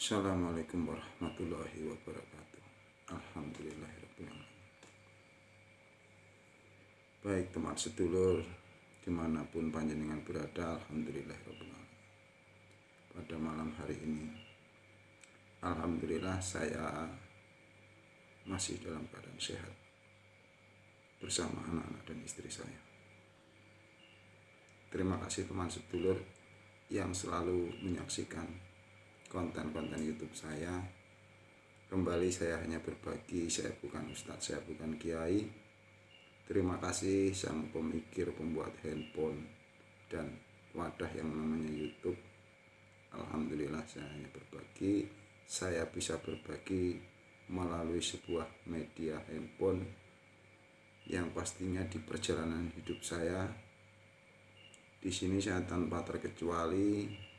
Assalamualaikum warahmatullahi wabarakatuh. Alhamdulillahirabbil alamin. Baik teman sedulur dimanapun panjenengan berada, alhamdulillahirabbil alamin. Pada malam hari ini, alhamdulillah saya masih dalam keadaan sehat bersama anak-anak dan istri saya. Terima kasih teman sedulur yang selalu menyaksikan konten-konten YouTube saya. Kembali saya hanya berbagi, saya bukan ustadz, saya bukan kiai. Terima kasih sang pemikir, pembuat handphone dan wadah yang namanya YouTube. Alhamdulillah saya hanya berbagi, saya bisa berbagi melalui sebuah media handphone yang pastinya di perjalanan hidup saya. Di sini saya tanpa terkecuali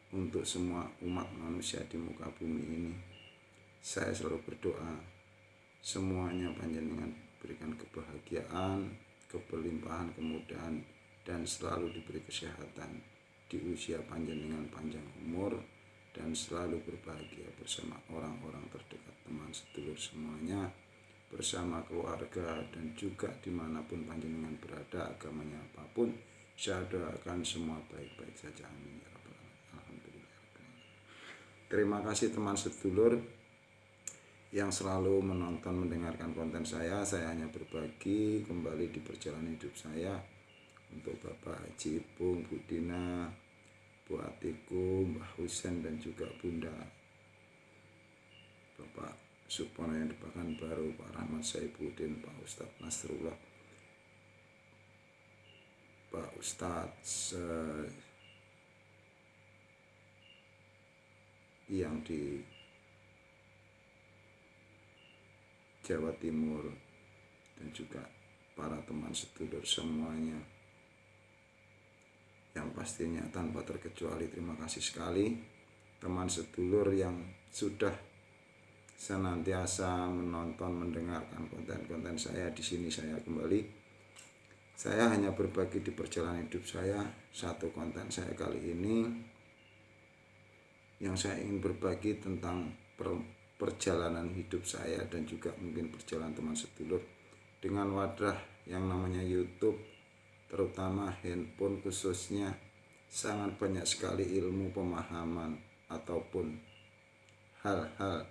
untuk semua umat manusia di muka bumi ini, saya selalu berdoa semuanya panjenengan berikan kebahagiaan, kelimpahan, kemudahan, dan selalu diberi kesehatan di usia panjenengan panjang umur dan selalu berbahagia bersama orang-orang terdekat, teman sedulur semuanya, bersama keluarga, dan juga dimanapun panjenengan berada, agamanya apapun, saya doakan semua baik-baik saja, amin ya rabbal alamin. Alhamdulillah. Terima kasih teman sedulur yang selalu menonton, mendengarkan konten saya. Saya hanya berbagi kembali di perjalanan hidup saya untuk Bapak Haji Ipung, Bu Dina, Bu Atiku, Mbah Husen, dan juga Bunda Bapak Supono yang di Pekanbaru, Pak Rahmat Saifuddin, Pak Ustadz Nasrullah, Pak Ustadz yang di Jawa Timur, dan juga para teman sedulur semuanya yang pastinya tanpa terkecuali terima kasih sekali teman sedulur yang sudah senantiasa menonton, mendengarkan konten-konten saya. Di sini saya kembali, saya hanya berbagi di perjalanan hidup saya. Satu konten saya kali ini yang saya ingin berbagi tentang perjalanan hidup saya dan juga mungkin perjalanan teman sedulur dengan wadah yang namanya YouTube, terutama handphone khususnya. Sangat banyak sekali ilmu, pemahaman, ataupun hal-hal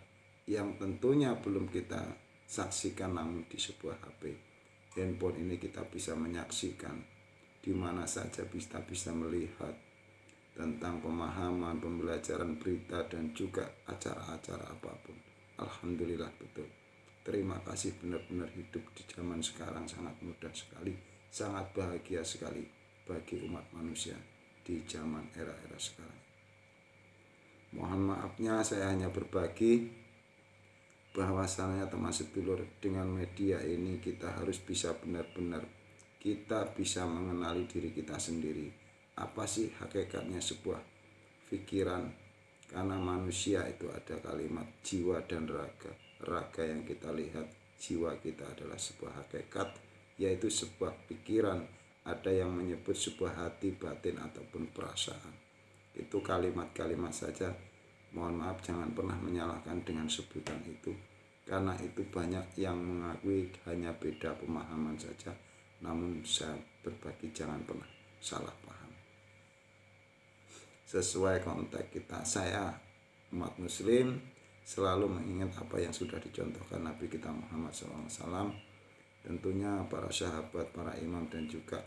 yang tentunya belum kita saksikan, namun di sebuah HP handphone ini kita bisa menyaksikan di mana saja, kita bisa melihat tentang pemahaman, pembelajaran berita, dan juga acara-acara apapun. Alhamdulillah, betul. Terima kasih, benar-benar hidup di zaman sekarang sangat mudah sekali, sangat bahagia sekali bagi umat manusia di zaman era-era sekarang. Mohon maafnya saya hanya berbagi bahwasannya teman sedulur, dengan media ini kita harus bisa benar-benar kita bisa mengenali diri kita sendiri. Apa sih hakikatnya sebuah pikiran? Karena manusia itu ada kalimat jiwa dan raga. Raga yang kita lihat, jiwa kita adalah sebuah hakikat, yaitu sebuah pikiran. Ada yang menyebut sebuah hati, batin, ataupun perasaan. Itu kalimat-kalimat saja. Mohon maaf, jangan pernah menyalahkan dengan sebutan itu, karena itu banyak yang mengakui hanya beda pemahaman saja. Namun saya berbagi, jangan pernah salah paham. Sesuai konteks kita, saya umat muslim selalu mengingat apa yang sudah dicontohkan Nabi kita Muhammad SAW, tentunya para sahabat, para imam, dan juga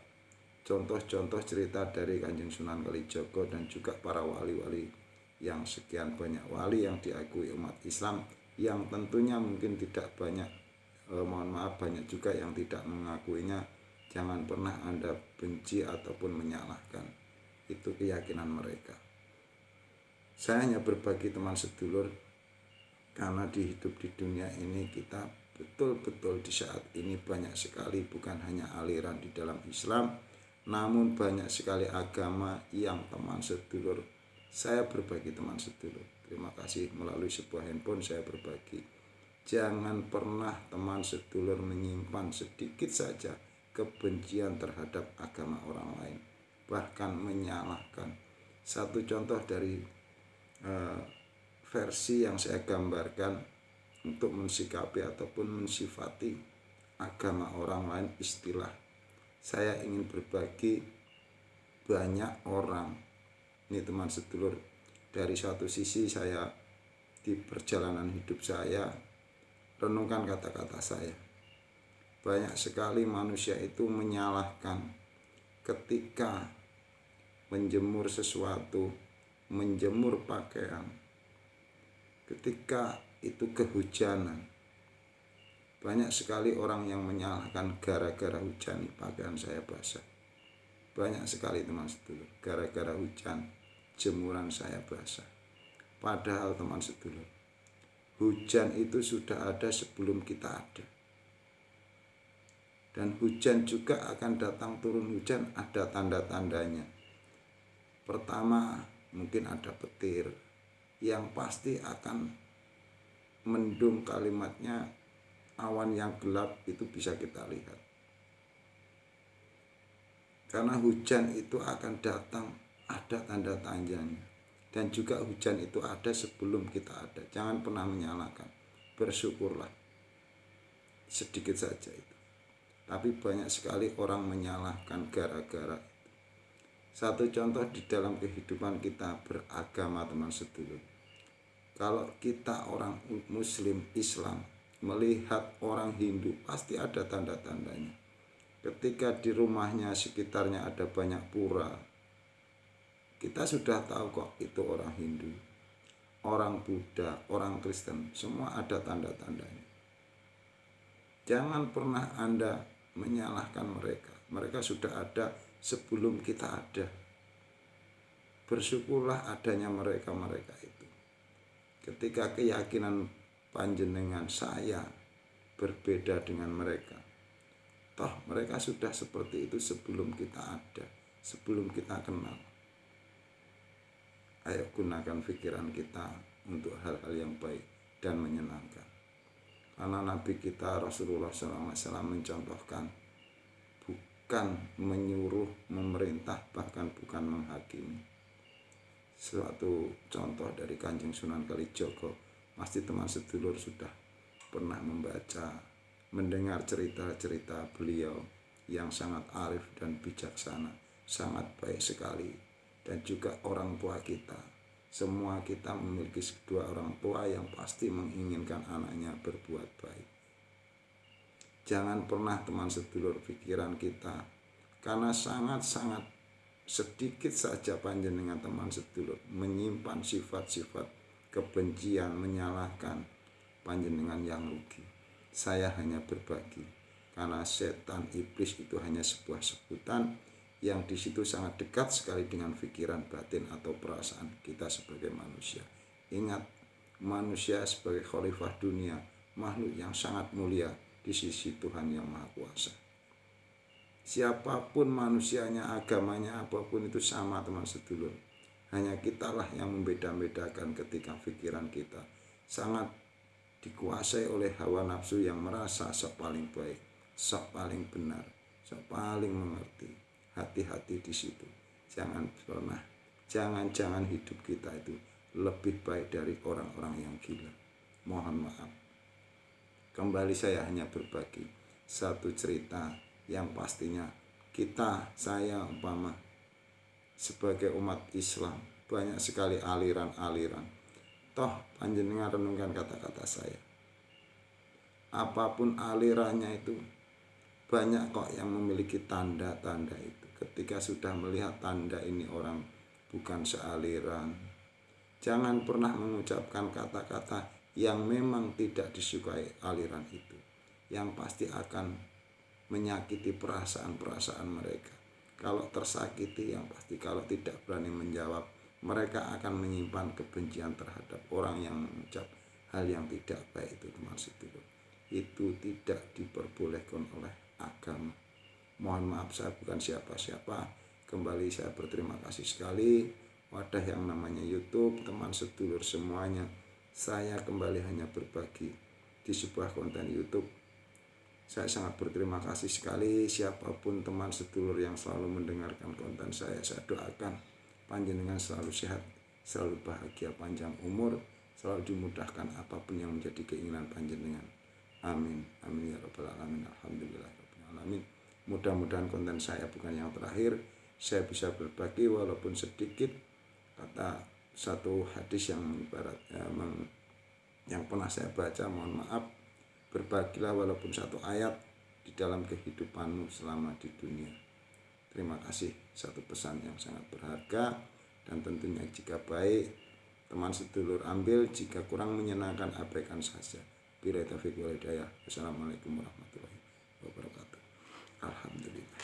contoh-contoh cerita dari Kanjeng Sunan Kalijaga, dan juga para wali-wali yang sekian banyak wali yang diakui umat Islam, yang tentunya mungkin tidak banyak, mohon maaf, banyak juga yang tidak mengakuinya. Jangan pernah Anda benci ataupun menyalahkan, itu keyakinan mereka. Saya hanya berbagi teman sedulur, karena di hidup di dunia ini kita betul-betul di saat ini banyak sekali, bukan hanya aliran di dalam Islam, namun banyak sekali agama yang teman sedulur saya berbagi. Teman sedulur, terima kasih melalui sebuah handphone saya berbagi. Jangan pernah teman sedulur menyimpan sedikit saja kebencian terhadap agama orang lain, bahkan menyalahkan. Satu contoh dari versi yang saya gambarkan untuk mensikapi ataupun mensifati agama orang lain. Istilah saya ingin berbagi banyak orang. Ini teman sedulur, dari satu sisi saya di perjalanan hidup saya renungkan kata-kata saya. Banyak sekali manusia itu menyalahkan ketika menjemur sesuatu, menjemur pakaian, ketika itu kehujanan. Banyak sekali orang yang menyalahkan gara-gara hujan pakaian saya basah. Banyak sekali teman sedulur, gara-gara hujan jemuran saya basah. Padahal teman sedulur, hujan itu sudah ada sebelum kita ada. Dan hujan juga akan datang, turun hujan ada tanda-tandanya. Pertama mungkin ada petir, yang pasti akan mendung, kalimatnya awan yang gelap itu bisa kita lihat. Karena hujan itu akan datang, ada tanda-tandanya. Dan juga hujan itu ada sebelum kita ada. Jangan pernah menyalahkan, bersyukurlah sedikit saja itu. Tapi banyak sekali orang menyalahkan gara-gara itu. Satu contoh di dalam kehidupan kita beragama teman sedulur. Kalau kita orang Muslim, Islam, melihat orang Hindu, pasti ada tanda-tandanya. Ketika di rumahnya, sekitarnya ada banyak pura, kita sudah tahu kok itu orang Hindu, orang Buddha, orang Kristen, semua ada tanda-tandanya. Jangan pernah Anda menyalahkan mereka. Mereka sudah ada sebelum kita ada. Bersyukurlah adanya mereka-mereka itu. Ketika keyakinan panjenengan saya berbeda dengan mereka, toh mereka sudah seperti itu sebelum kita ada, sebelum kita kenal. Ayo gunakan pikiran kita untuk hal-hal yang baik dan menyenangkan. Karena Nabi kita Rasulullah SAW mencontohkan, bukan menyuruh, memerintah, bahkan bukan menghakimi. Suatu contoh dari Kanjeng Sunan Kalijogo, pasti teman sedulur sudah pernah membaca, mendengar cerita-cerita beliau yang sangat arif dan bijaksana, sangat baik sekali. Dan juga orang tua kita, semua kita memiliki kedua orang tua yang pasti menginginkan anaknya berbuat baik. Jangan pernah teman sedulur pikiran kita, karena sangat-sangat sedikit saja panjenengan teman sedulur menyimpan sifat-sifat kebencian, menyalahkan, panjenengan yang rugi. Saya hanya berbagi, karena setan, iblis itu hanya sebuah sebutan yang di situ sangat dekat sekali dengan pikiran batin atau perasaan kita sebagai manusia. Ingat, manusia sebagai khalifah dunia, makhluk yang sangat mulia di sisi Tuhan yang Maha Kuasa. Siapapun manusianya, agamanya apapun itu sama teman sedulur. Hanya kitalah yang membeda-bedakan ketika pikiran kita sangat dikuasai oleh hawa nafsu yang merasa sok paling baik, sok paling benar, sok paling mengerti. Hati-hati di situ. Jangan pernah, jangan hidup kita itu lebih baik dari orang-orang yang gila. Mohon maaf. Kembali saya hanya berbagi satu cerita yang pastinya kita, saya umpama sebagai umat Islam, banyak sekali aliran-aliran. Toh panjenengan renungkan kata-kata saya. Apapun alirannya itu, banyak kok yang memiliki tanda-tanda itu. Ketika sudah melihat tanda ini orang bukan sealiran, jangan pernah mengucapkan kata-kata yang memang tidak disukai aliran itu, yang pasti akan menyakiti perasaan-perasaan mereka. Kalau tersakiti, yang pasti kalau tidak berani menjawab, mereka akan menyimpan kebencian terhadap orang yang mengucap hal yang tidak baik itu teman sedulur. Itu tidak diperbolehkan oleh agama. Mohon maaf, saya bukan siapa-siapa. Kembali saya berterima kasih sekali wadah yang namanya YouTube, teman sedulur semuanya. Saya kembali hanya berbagi di sebuah konten YouTube. Saya sangat berterima kasih sekali siapapun teman sedulur yang selalu mendengarkan konten saya. Saya doakan panjenengan selalu sehat, selalu bahagia, panjang umur, selalu dimudahkan apapun yang menjadi keinginan panjenengan. Amin. Amin ya rabbal alamin. Alhamdulillah rabbil alamin. Mudah-mudahan konten saya bukan yang terakhir. Saya bisa berbagi walaupun sedikit kata satu hadis yang ibaratnya yang pernah saya baca. Mohon maaf, berbagilah walaupun satu ayat di dalam kehidupanmu selama di dunia. Terima kasih, satu pesan yang sangat berharga, dan tentunya jika baik teman sedulur ambil, jika kurang menyenangkan abaikan saja. Bila taufiq wal hidayah. Wassalamualaikum warahmatullahi wabarakatuh. Alhamdulillah.